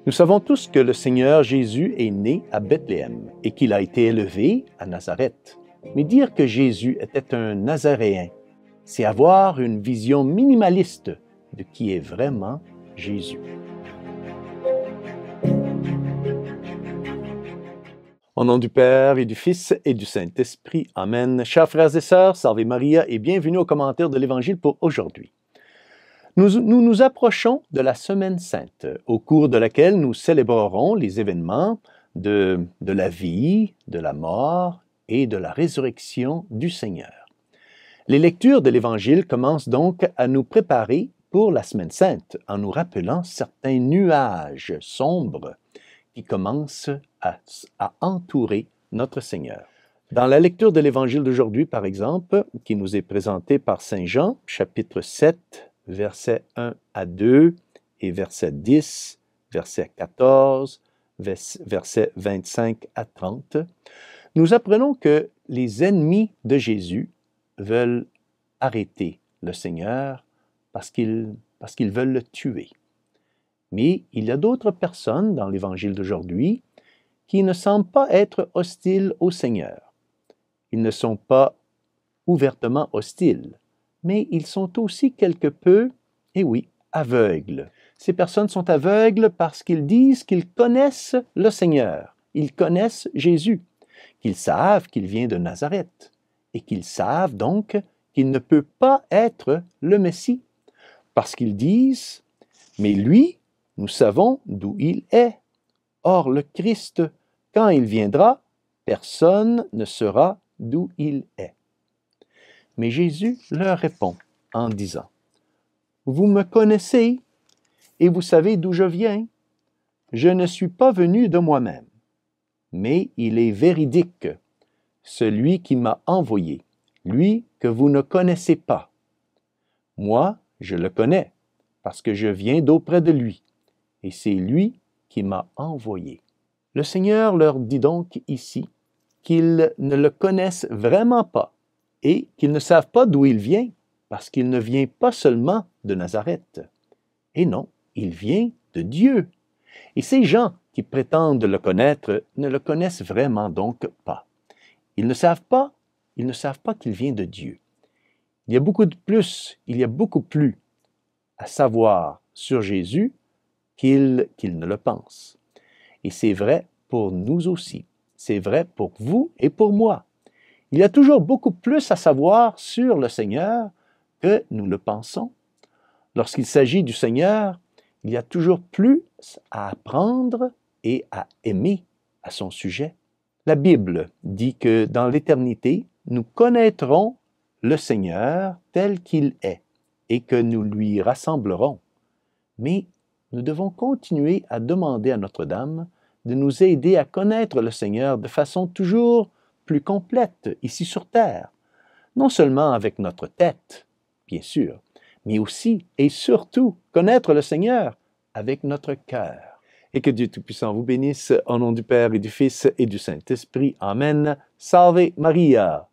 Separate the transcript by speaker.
Speaker 1: Nous savons tous que le Seigneur Jésus est né à Bethléem et qu'il a été élevé à Nazareth. Mais dire que Jésus était un Nazaréen, c'est avoir une vision minimaliste de qui est vraiment Jésus. Au nom du Père et du Fils et du Saint-Esprit. Amen. Chers frères et sœurs, Salve Maria et bienvenue au commentaire de l'Évangile pour aujourd'hui. Nous approchons de la Semaine Sainte, au cours de laquelle nous célébrerons les événements de la vie, de la mort et de la résurrection du Seigneur. Les lectures de l'Évangile commencent donc à nous préparer pour la Semaine Sainte, en nous rappelant certains nuages sombres qui commencent à entourer notre Seigneur. Dans la lecture de l'Évangile d'aujourd'hui, par exemple, qui nous est présentée par Saint Jean, chapitre 7, versets 1 à 2 et verset 10, verset 14, verset 25 à 30, nous apprenons que les ennemis de Jésus veulent arrêter le Seigneur parce qu'ils veulent le tuer. Mais il y a d'autres personnes dans l'Évangile d'aujourd'hui qui ne semblent pas être hostiles au Seigneur. Ils ne sont pas ouvertement hostiles, mais ils sont aussi quelque peu, et oui, aveugles. Ces personnes sont aveugles parce qu'ils disent qu'ils connaissent le Seigneur, ils connaissent Jésus, qu'ils savent qu'il vient de Nazareth, et qu'ils savent donc qu'il ne peut pas être le Messie, parce qu'ils disent « Mais lui, nous savons d'où il est. Or, le Christ, quand il viendra, personne ne saura d'où il est. » Mais Jésus leur répond en disant, « Vous me connaissez et vous savez d'où je viens. Je ne suis pas venu de moi-même, mais il est véridique, celui qui m'a envoyé, lui que vous ne connaissez pas. Moi, je le connais, parce que je viens d'auprès de lui. Et c'est lui qui m'a envoyé. » Le Seigneur leur dit donc ici qu'ils ne le connaissent vraiment pas et qu'ils ne savent pas d'où il vient, parce qu'il ne vient pas seulement de Nazareth. Et non, il vient de Dieu. Et ces gens qui prétendent le connaître ne le connaissent vraiment donc pas. Ils ne savent pas qu'il vient de Dieu. Il y a beaucoup plus à savoir sur Jésus qu'ils ne le pensent. Et c'est vrai pour nous aussi. C'est vrai pour vous et pour moi. Il y a toujours beaucoup plus à savoir sur le Seigneur que nous le pensons. Lorsqu'il s'agit du Seigneur, il y a toujours plus à apprendre et à aimer à son sujet. La Bible dit que dans l'éternité, nous connaîtrons le Seigneur tel qu'il est et que nous lui rassemblerons. Mais nous devons continuer à demander à Notre-Dame de nous aider à connaître le Seigneur de façon toujours plus complète ici sur terre, non seulement avec notre tête, bien sûr, mais aussi et surtout connaître le Seigneur avec notre cœur. Et que Dieu Tout-Puissant vous bénisse au nom du Père et du Fils et du Saint-Esprit. Amen. Salve Maria.